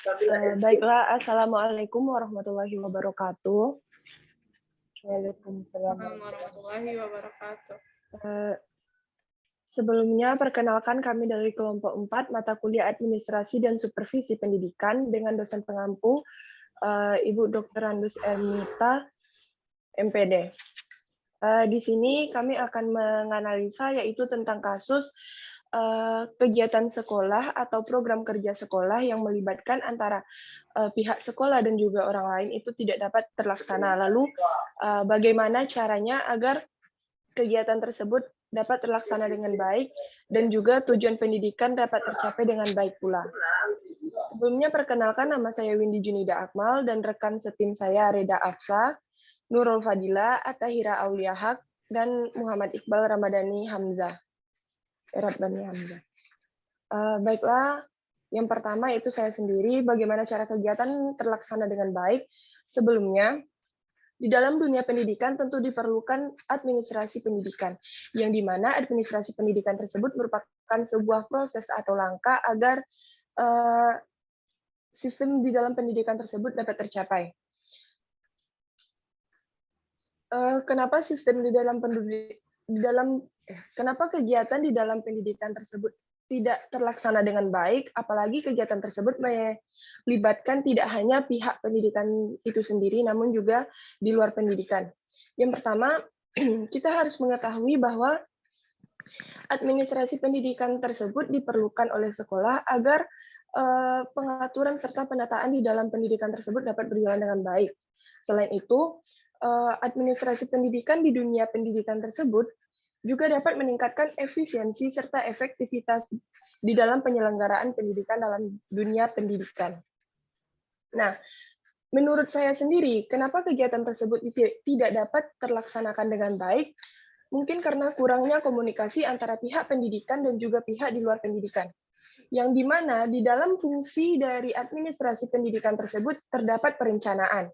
Nah, baiklah, Assalamualaikum warahmatullahi wabarakatuh. Waalaikumsalam warahmatullahi wabarakatuh. Sebelumnya, perkenalkan kami dari kelompok 4 mata kuliah Administrasi dan Supervisi Pendidikan dengan dosen pengampu Ibu Dr. Andus Ernita, MPD. Di sini kami akan menganalisa yaitu tentang kasus kegiatan sekolah atau program kerja sekolah yang melibatkan antara pihak sekolah dan juga orang lain itu tidak dapat terlaksana. Lalu bagaimana caranya agar kegiatan tersebut dapat terlaksana dengan baik dan juga tujuan pendidikan dapat tercapai dengan baik pula. Sebelumnya perkenalkan, nama saya Windy Junida Akmal dan rekan setim saya Reda Afsa, Nurul Fadila, Atahira Aulia Haq, dan Muhammad Iqbal Ramadhani Hamzah. Baiklah, yang pertama itu saya sendiri, bagaimana cara kegiatan terlaksana dengan baik. Sebelumnya, di dalam dunia pendidikan tentu diperlukan administrasi pendidikan, yang dimana administrasi pendidikan tersebut merupakan sebuah proses atau langkah agar sistem di dalam pendidikan tersebut dapat tercapai. Kenapa sistem kenapa kegiatan di dalam pendidikan tersebut tidak terlaksana dengan baik, apalagi kegiatan tersebut melibatkan tidak hanya pihak pendidikan itu sendiri, namun juga di luar pendidikan. Yang pertama, kita harus mengetahui bahwa administrasi pendidikan tersebut diperlukan oleh sekolah agar pengaturan serta penataan di dalam pendidikan tersebut dapat berjalan dengan baik. Selain itu, administrasi pendidikan di dunia pendidikan tersebut juga dapat meningkatkan efisiensi serta efektivitas di dalam penyelenggaraan pendidikan dalam dunia pendidikan. Nah, menurut saya sendiri, kenapa kegiatan tersebut tidak dapat terlaksanakan dengan baik? Mungkin karena kurangnya komunikasi antara pihak pendidikan dan juga pihak di luar pendidikan. Yang dimana di dalam fungsi dari administrasi pendidikan tersebut terdapat perencanaan.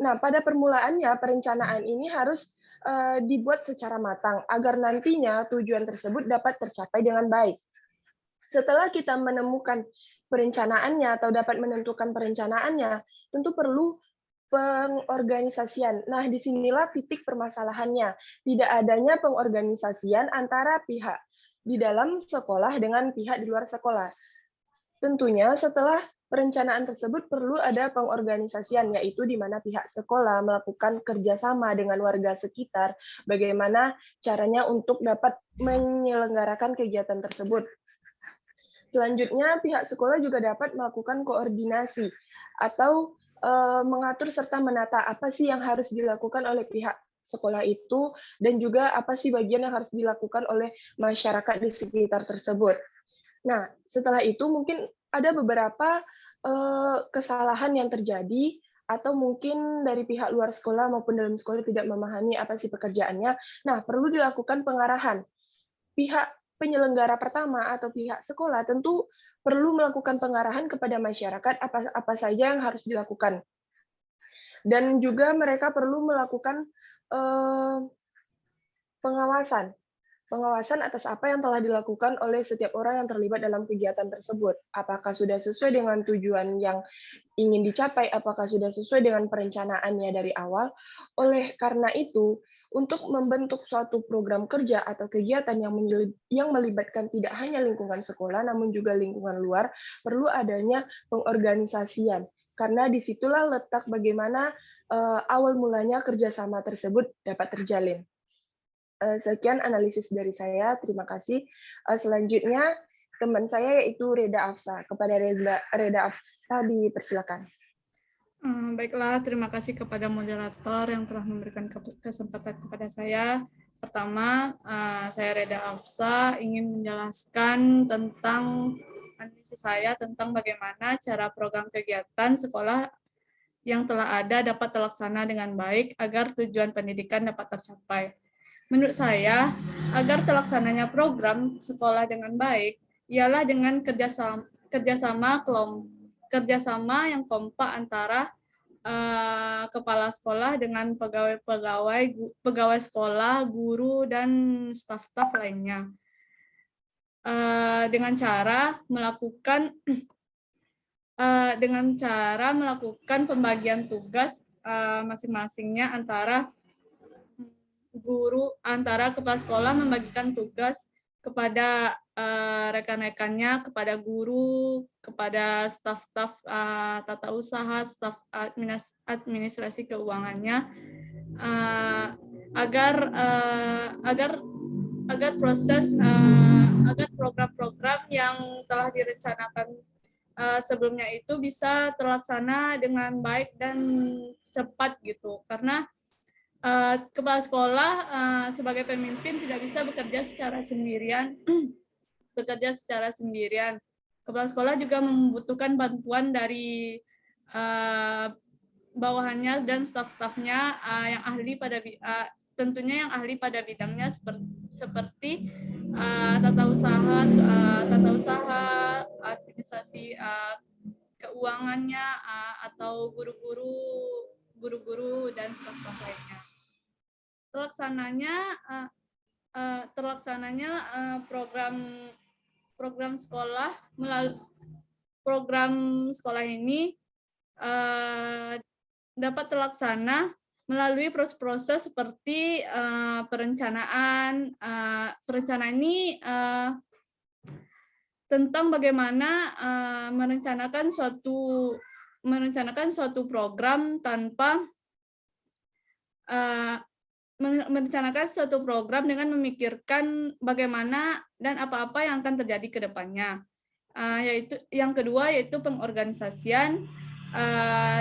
Nah, pada permulaannya perencanaan ini harus dibuat secara matang agar nantinya tujuan tersebut dapat tercapai dengan baik. Setelah kita menemukan perencanaannya atau dapat menentukan perencanaannya, tentu perlu pengorganisasian. Nah, disinilah titik permasalahannya. Tidak adanya pengorganisasian antara pihak di dalam sekolah dengan pihak di luar sekolah. Tentunya setelah perencanaan tersebut perlu ada pengorganisasian, yaitu di mana pihak sekolah melakukan kerjasama dengan warga sekitar, bagaimana caranya untuk dapat menyelenggarakan kegiatan tersebut. Selanjutnya, pihak sekolah juga dapat melakukan koordinasi atau mengatur serta menata apa sih yang harus dilakukan oleh pihak sekolah itu, dan juga apa sih bagian yang harus dilakukan oleh masyarakat di sekitar tersebut. Nah, setelah itu mungkin ada beberapa kesalahan yang terjadi, atau mungkin dari pihak luar sekolah maupun dalam sekolah tidak memahami apa sih pekerjaannya. Nah, perlu dilakukan pengarahan. Pihak penyelenggara pertama atau pihak sekolah tentu perlu melakukan pengarahan kepada masyarakat apa saja yang harus dilakukan. Dan juga mereka perlu melakukan pengawasan atas apa yang telah dilakukan oleh setiap orang yang terlibat dalam kegiatan tersebut. Apakah sudah sesuai dengan tujuan yang ingin dicapai, apakah sudah sesuai dengan perencanaannya dari awal. Oleh karena itu, untuk membentuk suatu program kerja atau kegiatan yang melibatkan tidak hanya lingkungan sekolah, namun juga lingkungan luar, perlu adanya pengorganisasian. Karena disitulah letak bagaimana awal mulanya kerjasama tersebut dapat terjalin. Sekian analisis dari saya, terima kasih. Selanjutnya, teman saya yaitu Reda Afsa. Kepada Reda Afsa, dipersilakan. Baiklah, terima kasih kepada moderator yang telah memberikan kesempatan kepada saya. Pertama, saya Reda Afsa ingin menjelaskan tentang analisis saya tentang bagaimana cara program kegiatan sekolah yang telah ada dapat terlaksana dengan baik agar tujuan pendidikan dapat tercapai. Menurut saya, agar terlaksananya program sekolah dengan baik, ialah dengan kerjasama yang kompak antara kepala sekolah dengan pegawai sekolah, guru, dan staf-staf lainnya. dengan cara melakukan pembagian tugas masing-masingnya antara kepala sekolah membagikan tugas kepada rekan-rekannya, kepada guru, kepada staf-staf tata usaha, staf administrasi keuangannya, agar program-program yang telah direncanakan sebelumnya itu bisa terlaksana dengan baik dan cepat gitu. Karena kepala sekolah sebagai pemimpin tidak bisa bekerja secara sendirian. Kepala sekolah juga membutuhkan bantuan dari bawahannya dan staf-stafnya yang tentunya yang ahli pada bidangnya seperti tata usaha, administrasi keuangannya, atau guru-guru dan staf-staf lainnya. Terlaksananya program sekolah ini dapat terlaksana melalui proses-proses seperti perencanaan. Perencanaan ini tentang bagaimana merencanakan suatu program dengan memikirkan bagaimana dan apa-apa yang akan terjadi ke depannya. Yaitu yang kedua yaitu pengorganisasian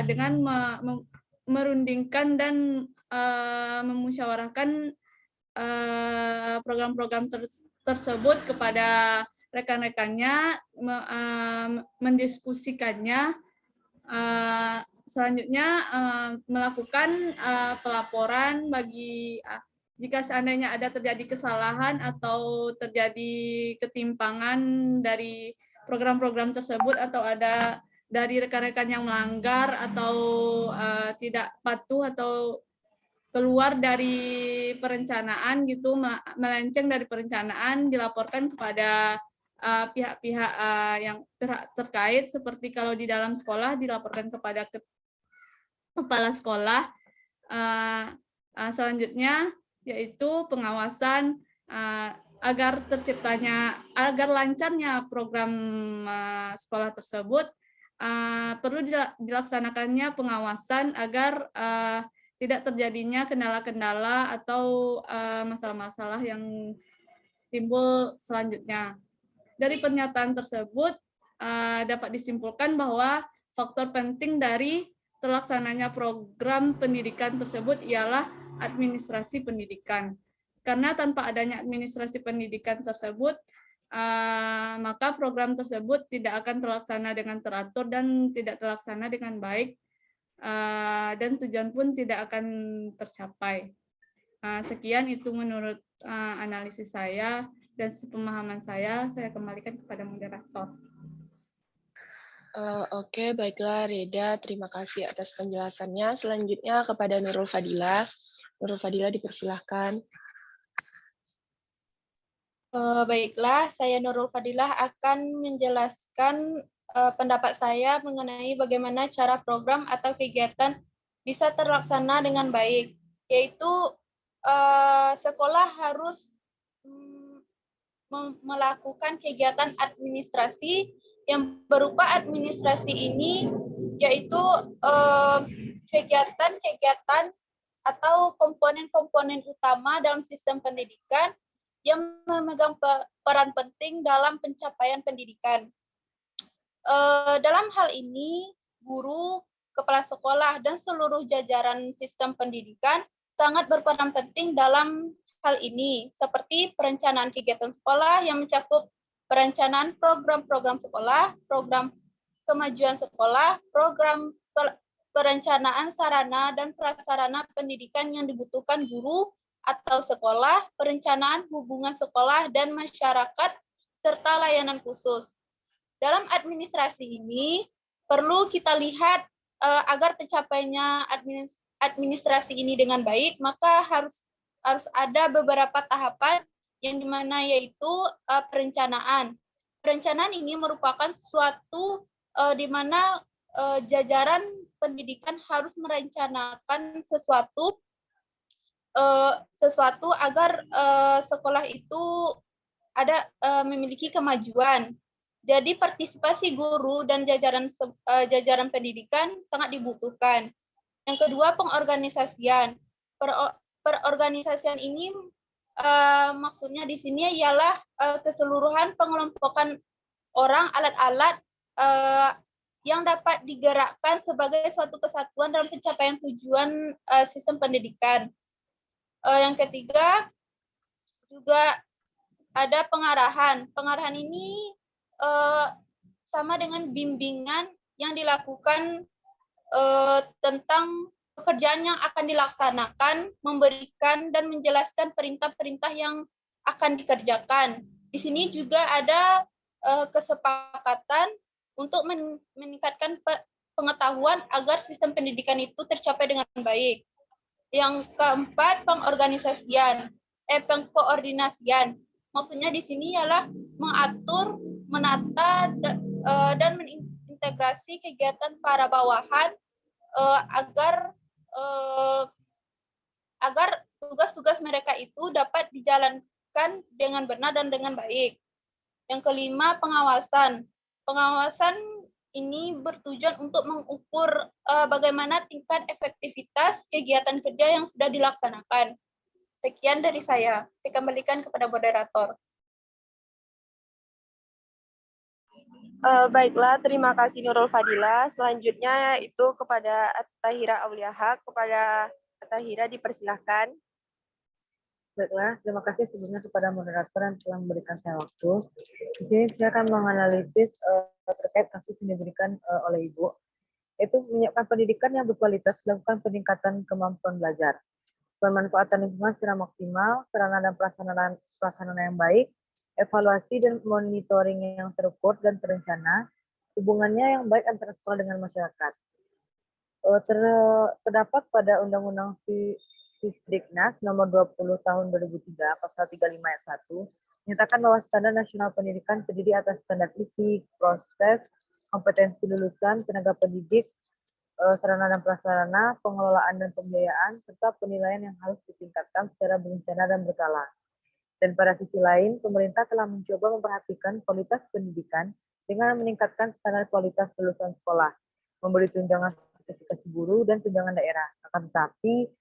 dengan merundingkan dan memusyawarahkan program-program tersebut kepada rekan-rekannya, mendiskusikannya, selanjutnya melakukan pelaporan jika seandainya ada terjadi kesalahan atau terjadi ketimpangan dari program-program tersebut, atau ada dari rekan-rekan yang melanggar atau tidak patuh atau keluar dari perencanaan gitu, melenceng dari perencanaan, dilaporkan kepada pihak-pihak yang terkait, seperti kalau di dalam sekolah dilaporkan kepada kepala sekolah. Selanjutnya yaitu pengawasan agar lancarnya program sekolah tersebut. Perlu dilaksanakannya pengawasan agar tidak terjadinya kendala-kendala atau masalah-masalah yang timbul selanjutnya. Dari pernyataan tersebut dapat disimpulkan bahwa faktor penting dari terlaksananya program pendidikan tersebut ialah administrasi pendidikan. Karena tanpa adanya administrasi pendidikan tersebut, maka program tersebut tidak akan terlaksana dengan teratur dan tidak terlaksana dengan baik, dan tujuan pun tidak akan tercapai. Sekian itu menurut analisis saya dan sepemahaman saya kembalikan kepada moderator. Oke, baiklah Reda, terima kasih atas penjelasannya. Selanjutnya kepada Nurul Fadila. Nurul Fadila dipersilahkan. Baiklah, saya Nurul Fadilah akan menjelaskan pendapat saya mengenai bagaimana cara program atau kegiatan bisa terlaksana dengan baik, yaitu sekolah harus melakukan kegiatan administrasi yang berupa administrasi ini, yaitu kegiatan-kegiatan atau komponen-komponen utama dalam sistem pendidikan yang memegang peran penting dalam pencapaian pendidikan. Dalam hal ini, guru, kepala sekolah, dan seluruh jajaran sistem pendidikan sangat berperan penting dalam hal ini, seperti perencanaan kegiatan sekolah yang mencakup perencanaan program-program sekolah, program kemajuan sekolah, program perencanaan sarana dan prasarana pendidikan yang dibutuhkan guru atau sekolah, perencanaan hubungan sekolah dan masyarakat, serta layanan khusus. Dalam administrasi ini, perlu kita lihat agar tercapainya administrasi ini dengan baik, maka harus ada beberapa tahapan yang dimana yaitu perencanaan. Perencanaan ini merupakan suatu di mana jajaran pendidikan harus merencanakan sesuatu agar sekolah itu memiliki kemajuan. Jadi partisipasi guru dan jajaran pendidikan sangat dibutuhkan. Yang kedua, pengorganisasian. Perorganisasian ini maksudnya di sini ialah keseluruhan pengelompokan orang, alat-alat yang dapat digerakkan sebagai suatu kesatuan dalam pencapaian tujuan sistem pendidikan. Yang ketiga, juga ada pengarahan. Pengarahan ini sama dengan bimbingan yang dilakukan tentang pekerjaan yang akan dilaksanakan, memberikan dan menjelaskan perintah-perintah yang akan dikerjakan. Di sini juga ada kesepakatan untuk meningkatkan pengetahuan agar sistem pendidikan itu tercapai dengan baik. Yang keempat, pengkoordinasian. Maksudnya di sini ialah mengatur, menata, dan mengintegrasi kegiatan para bawahan agar tugas-tugas mereka itu dapat dijalankan dengan benar dan dengan baik. Yang kelima, pengawasan. Pengawasan ini bertujuan untuk mengukur bagaimana tingkat efektivitas kegiatan kerja yang sudah dilaksanakan. Sekian dari saya. Saya kembalikan kepada moderator. Baiklah, terima kasih Nurul Fadila. Selanjutnya itu kepada Tahira Auliaha. Kepada Tahira dipersilahkan. Baiklah, terima kasih sebelumnya kepada moderator yang telah memberikan saya waktu. Di sini saya akan menganalisis terkait kasus yang diberikan oleh Ibu, yaitu menyiapkan pendidikan yang berkualitas, melakukan peningkatan kemampuan belajar, pemanfaatan lingkungan secara maksimal, sarana dan prasarana yang baik, evaluasi dan monitoring yang terukur dan terencana, hubungannya yang baik antara sekolah dengan masyarakat. Terdapat pada Undang-Undang Sisdiknas nomor 20 tahun 2003 pasal 35 ayat 1 menyatakan bahwa standar nasional pendidikan terdiri atas standar isi, proses, kompetensi lulusan, tenaga pendidik, sarana dan prasarana, pengelolaan dan pembiayaan, serta penilaian yang harus ditingkatkan secara berencana dan berkala. Dan pada sisi lain, pemerintah telah mencoba memperhatikan kualitas pendidikan dengan meningkatkan standar kualitas lulusan sekolah, memberi tunjangan sertifikasi guru dan tunjangan daerah. Akan tetapi,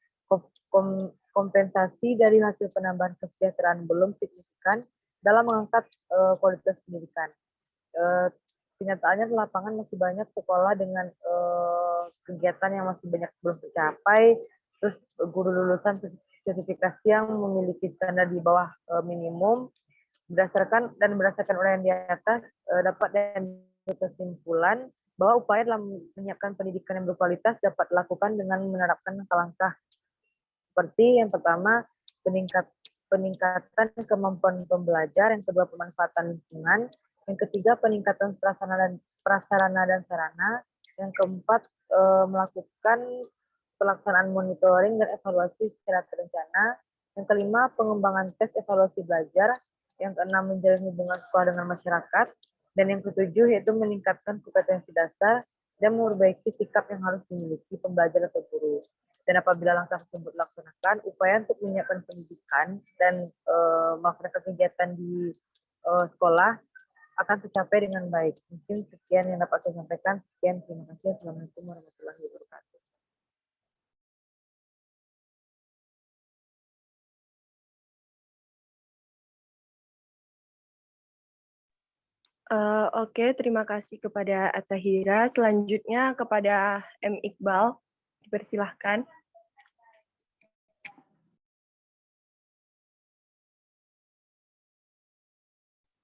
kompensasi dari hasil penambahan kesejahteraan belum signifikan dalam mengangkat kualitas pendidikan. Kenyataannya di lapangan masih banyak sekolah dengan kegiatan yang masih banyak belum tercapai, terus guru lulusan sertifikasi yang memiliki standar di bawah minimum. Berdasarkan uraian di atas dapat diambil kesimpulan bahwa upaya dalam menyiapkan pendidikan yang berkualitas dapat dilakukan dengan menerapkan langkah-langkah seperti yang pertama, peningkatan kemampuan pembelajar, yang kedua pemanfaatan lingkungan, yang ketiga peningkatan prasarana dan sarana, yang keempat melakukan pelaksanaan monitoring dan evaluasi secara terencana, yang kelima pengembangan tes evaluasi belajar, yang keenam menjalin hubungan sekolah dengan masyarakat, dan yang ketujuh yaitu meningkatkan kompetensi dasar dan memperbaiki sikap yang harus dimiliki pembelajar atau guru. Dan apabila langkah tersebut dilaksanakan, upaya untuk menyiapkan pendidikan dan melaksanakan kegiatan di sekolah akan tercapai dengan baik. Mungkin sekian yang dapat saya sampaikan. Sekian, terima kasih. Assalamualaikum warahmatullahi wabarakatuh. Oke, terima kasih kepada Tahira. Selanjutnya kepada M. Iqbal. Dipersilahkan.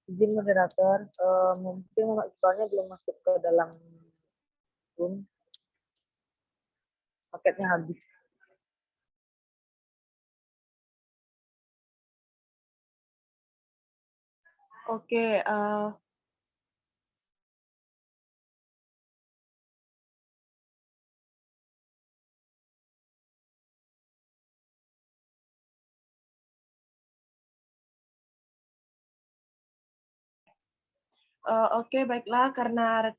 Izin moderator, mungkin Iqbalnya belum masuk ke dalam Zoom. Paketnya habis. Oke, Oke, baiklah, karena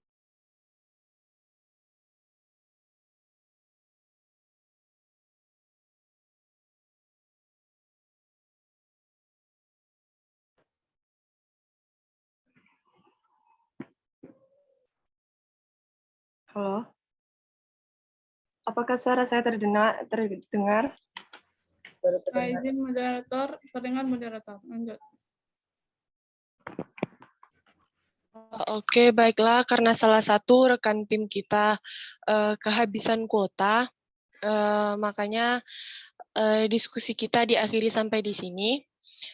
halo, apakah suara saya terdengar? Baru terdengar. Izin moderator, terdengar moderator. Lanjut. Oke, baiklah. Karena salah satu rekan tim kita kehabisan kuota, makanya diskusi kita diakhiri sampai di sini.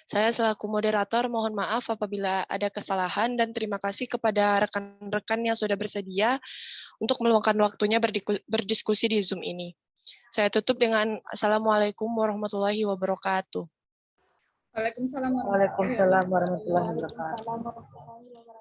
Saya selaku moderator mohon maaf apabila ada kesalahan dan terima kasih kepada rekan-rekan yang sudah bersedia untuk meluangkan waktunya berdiskusi di Zoom ini. Saya tutup dengan Assalamualaikum warahmatullahi wabarakatuh. Waalaikumsalam Waalaikumsalam warahmatullahi wabarakatuh. Waalaikumsalam warahmatullahi wabarakatuh.